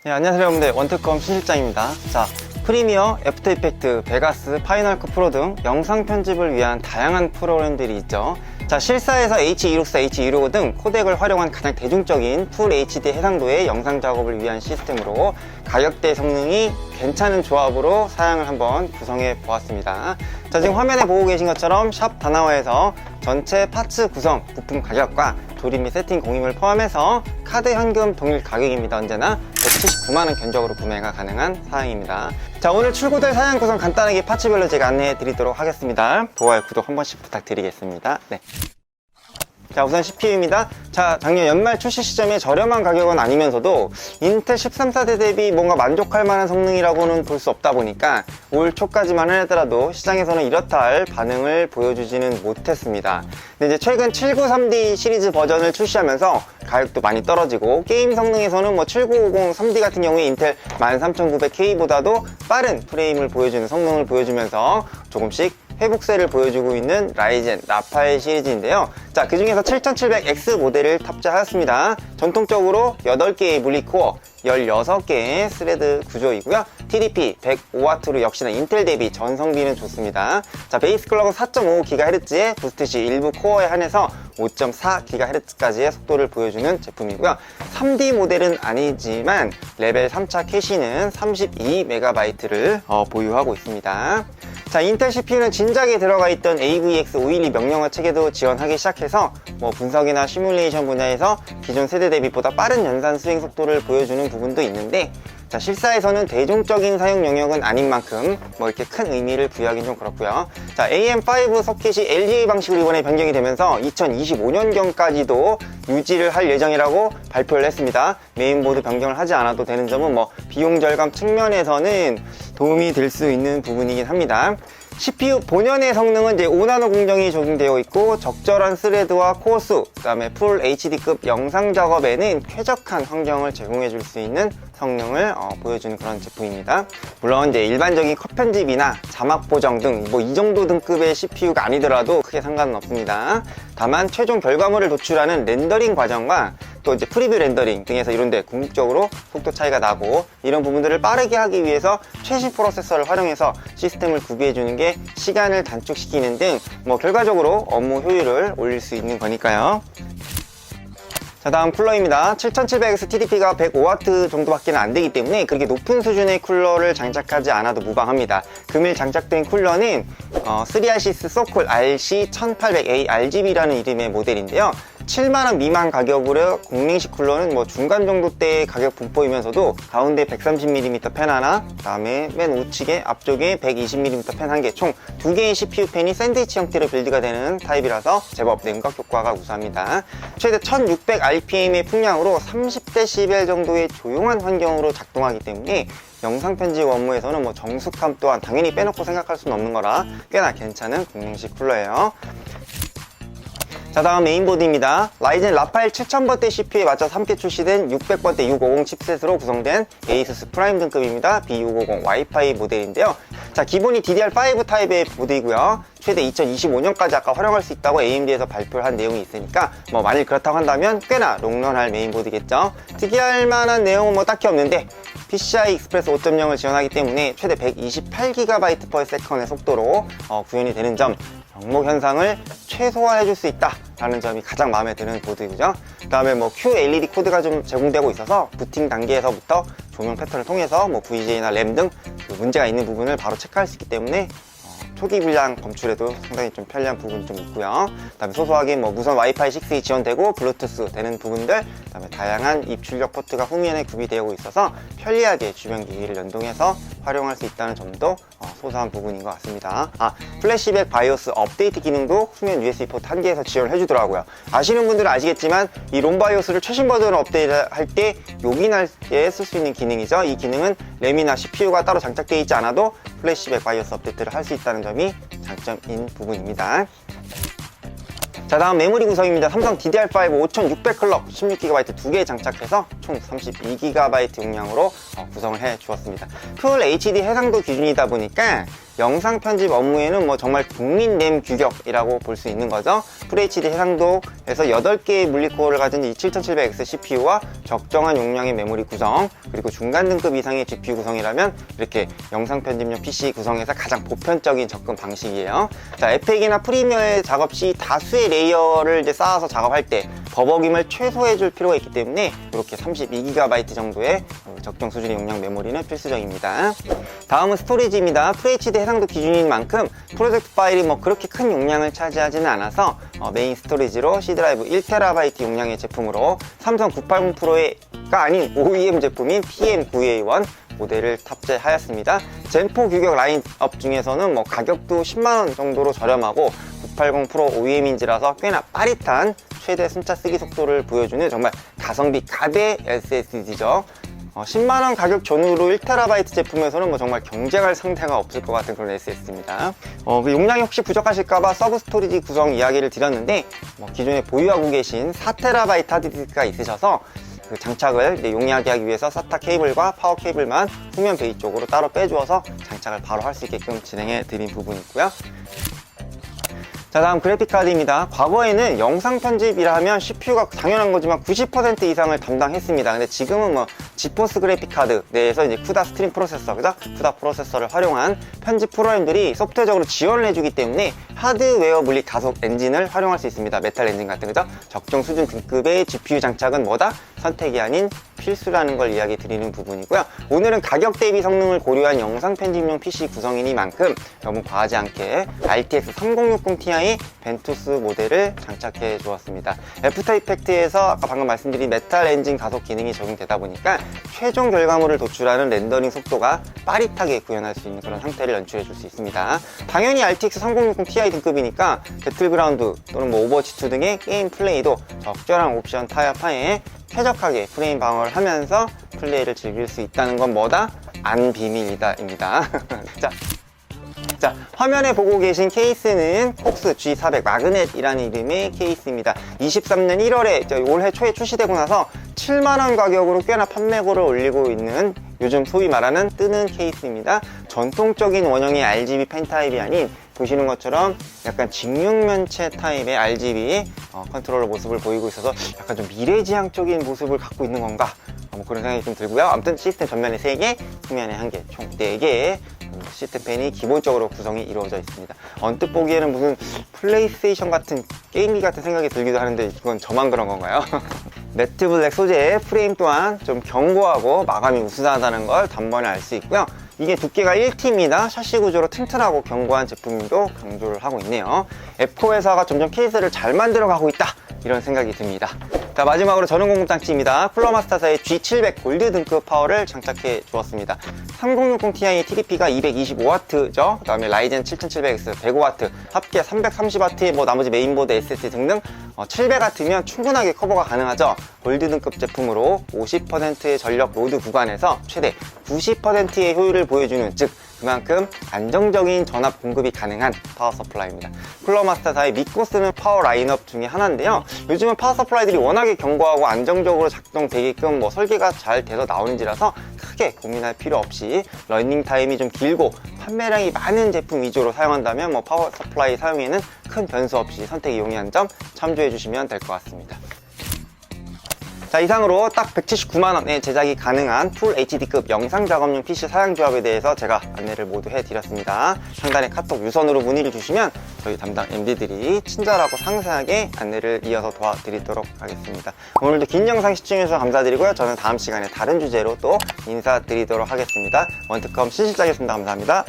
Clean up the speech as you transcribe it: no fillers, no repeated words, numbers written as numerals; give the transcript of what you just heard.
네, 안녕하세요 여러분들, 원택컴 신실장입니다. 자, 프리미어, 애프터 이펙트, 베가스, 파이널 컷 프로 등 영상 편집을 위한 다양한 프로그램들이 있죠. 자, 실사에서 H264, H265 등 코덱을 활용한 가장 대중적인 풀 HD 해상도의 영상 작업을 위한 시스템으로 가격대 성능이 괜찮은 조합으로 사양을 한번 구성해 보았습니다. 자, 지금 화면에 보고 계신 것처럼 샵 다나와에서 전체 파츠 구성, 부품 가격과 조립 및 세팅 공임을 포함해서 카드 현금 동일 가격입니다. 언제나 179만원 견적으로 구매가 가능한 사양입니다. 자, 오늘 출고될 사양 구성 간단하게 파츠별로 제가 안내해 드리도록 하겠습니다. 좋아요, 구독 한 번씩 부탁드리겠습니다. 네. 자, 우선 CPU입니다. 자, 작년 연말 출시 시점에 저렴한 가격은 아니면서도 인텔 13세대 대비 뭔가 만족할 만한 성능이라고는 볼 수 없다 보니까 올 초까지만 하더라도 시장에서는 이렇다 할 반응을 보여주지는 못했습니다. 근데 이제 최근 793D 시리즈 버전을 출시하면서 가격도 많이 떨어지고 게임 성능에서는 뭐 7950 3D 같은 경우에 인텔 13900K보다도 빠른 프레임을 보여주는 성능을 보여주면서 조금씩 회복세를 보여주고 있는 라이젠 라파엘 시리즈인데요. 자, 그 중에서 7700X 모델을 탑재하였습니다. 전통적으로 8개의 물리코어, 16개의 스레드 구조이고요. TDP 105W로 역시나 인텔 대비 전성비는 좋습니다. 자, 베이스 클럭은 4.5GHz에 부스트 시 일부 코어에 한해서 5.4GHz까지의 속도를 보여주는 제품이고요. 3D 모델은 아니지만 레벨 3차 캐시는 32MB를 보유하고 있습니다. 자, 인텔 CPU는 진작에 들어가 있던 AVX512 명령어 체계도 지원하기 시작해서 뭐 분석이나 시뮬레이션 분야에서 기존 세대 대비보다 빠른 연산 수행 속도를 보여주는 부분도 있는데, 자, 실사에서는 대중적인 사용 영역은 아닌 만큼 뭐 이렇게 큰 의미를 부여하긴 좀 그렇고요. 자, AM5 서킷이 LGA 방식으로 이번에 변경이 되면서 2025년경까지도 유지를 할 예정이라고 발표를 했습니다. 메인보드 변경을 하지 않아도 되는 점은 뭐 비용 절감 측면에서는 도움이 될 수 있는 부분이긴 합니다. CPU 본연의 성능은 이제 5나노 공정이 적용되어 있고 적절한 스레드와 코어 수, 그 다음에 풀 HD급 영상 작업에는 쾌적한 환경을 제공해 줄 수 있는 성능을 보여주는 그런 제품입니다. 물론 이제 일반적인 컷 편집이나 자막 보정 등 뭐 이 정도 등급의 CPU가 아니더라도 크게 상관은 없습니다. 다만 최종 결과물을 도출하는 렌더링 과정과 또 이제 프리뷰 렌더링 등에서 이런데 궁극적으로 속도 차이가 나고 이런 부분들을 빠르게 하기 위해서 최신 프로세서를 활용해서 시스템을 구비해 주는 게 시간을 단축시키는 등 뭐 결과적으로 업무 효율을 올릴 수 있는 거니까요. 자, 다음 쿨러입니다. 7700X TDP가 105W 정도밖에 안 되기 때문에 그렇게 높은 수준의 쿨러를 장착하지 않아도 무방합니다. 금일 장착된 쿨러는 3RCS 소쿨 RC1800A RGB라는 이름의 모델인데요. 7만원 미만 가격으로 공랭식 쿨러는 뭐 중간 정도대의 가격 분포이면서도 가운데 130mm 펜 하나, 그 다음에 맨 우측에 앞쪽에 120mm 펜 한 개, 총 2개의 CPU 펜이 샌드위치 형태로 빌드가 되는 타입이라서 제법 냉각 효과가 우수합니다. 최대 1600rpm의 풍량으로 30dB 정도의 조용한 환경으로 작동하기 때문에 영상 편집 업무에서는 뭐 정숙함 또한 당연히 빼놓고 생각할 수는 없는 거라 꽤나 괜찮은 공랭식 쿨러예요. 자, 다음 메인보드입니다. 라이젠 라파엘 7000번대 CPU에 맞춰서 함께 출시된 600번대 650 칩셋으로 구성된 ASUS 프라임 등급입니다. B650 와이파이 모델인데요. 자, 기본이 DDR5 타입의 보드이고요. 최대 2025년까지 아까 활용할 수 있다고 AMD에서 발표를 한 내용이 있으니까 뭐 만일 그렇다고 한다면 꽤나 롱런할 메인보드겠죠. 특이할 만한 내용은 뭐 딱히 없는데 PCI 익스프레스 5.0을 지원하기 때문에 최대 128GB/s의 속도로 구현이 되는 점, 병목 현상을 최소화해 줄 수 있다 라는 점이 가장 마음에 드는 보드이고요. 그 다음에 뭐 QLED 코드가 좀 제공되고 있어서 부팅 단계에서부터 조명 패턴을 통해서 뭐 VGA나 램 등 그 문제가 있는 부분을 바로 체크할 수 있기 때문에 초기 불량 검출에도 상당히 좀 편리한 부분이 좀 있고요. 그 다음에 소소하게 뭐 무선 와이파이 6이 지원되고 블루투스 되는 부분들, 그 다음에 다양한 입출력 포트가 후면에 구비되어 있어서 편리하게 주변 기기를 연동해서 활용할 수 있다는 점도 소소한 부분인 것 같습니다. 플래시백 바이오스 업데이트 기능도 후면 USB 포트 1개에서 지원을 해주더라고요. 아시는 분들은 아시겠지만 이 롬 바이오스를 최신 버전 업데이트 할 때 요긴할 때 쓸 수 있는 기능이죠. 이 기능은 램이나 CPU가 따로 장착되어 있지 않아도 플래시백 바이오스 업데이트를 할 수 있다는 점이 장점인 부분입니다. 자, 다음 메모리 구성입니다. 삼성 DDR5 5600 클럭 16GB 2개 장착해서 총 32GB 용량으로 구성을 해 주었습니다. 풀 HD 해상도 기준이다 보니까 영상 편집 업무에는 뭐 정말 국민 램 규격이라고 볼 수 있는 거죠. FHD 해상도에서 8개의 물리코어를 가진 이 7700X CPU와 적정한 용량의 메모리 구성, 그리고 중간 등급 이상의 GPU 구성이라면 이렇게 영상 편집용 PC 구성에서 가장 보편적인 접근 방식이에요. 자, 에펙이나 프리미어의 작업 시 다수의 레이어를 이제 쌓아서 작업할 때 버벅임을 최소화해 줄 필요가 있기 때문에 이렇게 32GB 정도의 적정 수준의 용량 메모리는 필수적입니다. 다음은 스토리지입니다. FHD 해상도 기준인 만큼 프로젝트 파일이 뭐 그렇게 큰 용량을 차지하지는 않아서 메인 스토리지로 C 드라이브 1TB 용량의 제품으로 삼성 980 프로가 아닌 OEM 제품인 PM9A1 모델을 탑재하였습니다. 젠4 규격 라인업 중에서는 뭐 가격도 10만원 정도로 저렴하고 980 프로 OEM인지라서 꽤나 빠릿한 최대 순차 쓰기 속도를 보여주는 정말 가성비 가대 SSD죠. 10만원 가격 전후로 1TB 제품에서는 뭐 정말 경쟁할 상대가 없을 것 같은 그런 SSD입니다. 그 용량이 혹시 부족하실까봐 서브 스토리지 구성 이야기를 드렸는데 기존에 보유하고 계신 4TB 하드디스크가 있으셔서 그 장착을 용이하게 하기 위해서 SATA 케이블과 파워 케이블만 후면 베이 쪽으로 따로 빼주어서 장착을 바로 할 수 있게끔 진행해 드린 부분이 있고요. 자, 다음 그래픽카드입니다. 과거에는 영상 편집이라 하면 CPU가 당연한 거지만 90% 이상을 담당했습니다. 근데 지금은 뭐 지포스 그래픽카드 내에서 이제 쿠다 스트림 프로세서, 그죠? 쿠다 프로세서를 활용한 편집 프로그램들이 소프트웨어적으로 지원을 해주기 때문에 하드웨어 물리 가속 엔진을 활용할 수 있습니다. 메탈 엔진 같은, 그죠? 적정 수준 등급의 GPU 장착은 뭐다? 선택이 아닌 필수라는 걸 이야기 드리는 부분이고요. 오늘은 가격 대비 성능을 고려한 영상 편집용 PC 구성이니만큼 너무 과하지 않게 RTX 3060 Ti 벤투스 모델을 장착해 주었습니다. 애프터 이펙트에서 아까 방금 말씀드린 메탈 엔진 가속 기능이 적용되다 보니까 최종 결과물을 도출하는 렌더링 속도가 빠릿하게 구현할 수 있는 그런 상태를 연출해 줄 수 있습니다. 당연히 RTX 3060 Ti 등급이니까 배틀그라운드 또는 뭐 오버워치2 등의 게임 플레이도 적절한 옵션 타협하에 쾌적하게 프레임 방어를 하면서 플레이를 즐길 수 있다는 건 뭐다? 안 비밀이다 입니다. 자, 화면에 보고 계신 케이스는 폭스 G400 마그넷이라는 이름의 케이스입니다. 23년 1월에 올해 초에 출시되고 나서 7만원 가격으로 꽤나 판매고를 올리고 있는 요즘 소위 말하는 뜨는 케이스입니다. 전통적인 원형의 RGB 펜 타입이 아닌 보시는 것처럼 약간 직육면체 타입의 RGB 컨트롤러 모습을 보이고 있어서 약간 좀 미래지향적인 모습을 갖고 있는 건가? 뭐 그런 생각이 좀 들고요. 아무튼 시스템 전면에 3개, 후면에 1개, 총 4개의 시스템 펜이 기본적으로 구성이 이루어져 있습니다. 언뜻 보기에는 무슨 플레이스테이션 같은 게임기 같은 생각이 들기도 하는데 이건 저만 그런 건가요? 매트 블랙 소재의 프레임 또한 좀 견고하고 마감이 우수하다는 걸 단번에 알 수 있고요. 이게 두께가 1T입니다. 샤시 구조로 튼튼하고 견고한 제품도 강조를 하고 있네요. 앱코 회사가 점점 케이스를 잘 만들어 가고 있다, 이런 생각이 듭니다. 자, 마지막으로 전원 공급 장치입니다. 쿨러마스터사의 G700 골드 등급 파워를 장착해 주었습니다. 3060 Ti의 TDP가 225W죠. 그 다음에 라이젠 7700X 105W, 합계 330W의 뭐 나머지 메인보드 SSD 등등 700W면 충분하게 커버가 가능하죠. 골드 등급 제품으로 50%의 전력 로드 구간에서 최대 90%의 효율을 보여주는, 즉 그만큼 안정적인 전압 공급이 가능한 파워 서플라이입니다. 쿨러마스터사의 믿고 쓰는 파워 라인업 중에 하나인데요. 요즘은 파워 서플라이들이 워낙에 견고하고 안정적으로 작동되게끔 뭐 설계가 잘 돼서 나오는지라서 크게 고민할 필요 없이 러닝 타임이 좀 길고 판매량이 많은 제품 위주로 사용한다면 뭐 파워 서플라이 사용에는 큰 변수 없이 선택이 용이한 점 참조해 주시면 될 것 같습니다. 자, 이상으로 딱 179만원에 제작이 가능한 풀 HD급 영상 작업용 PC 사양 조합에 대해서 제가 안내를 모두 해드렸습니다. 상단에 카톡 유선으로 문의를 주시면 저희 담당 MD들이 친절하고 상세하게 안내를 이어서 도와드리도록 하겠습니다. 오늘도 긴 영상 시청해주셔서 감사드리고요. 저는 다음 시간에 다른 주제로 또 인사드리도록 하겠습니다. 원트컴 신실장이었습니다. 감사합니다.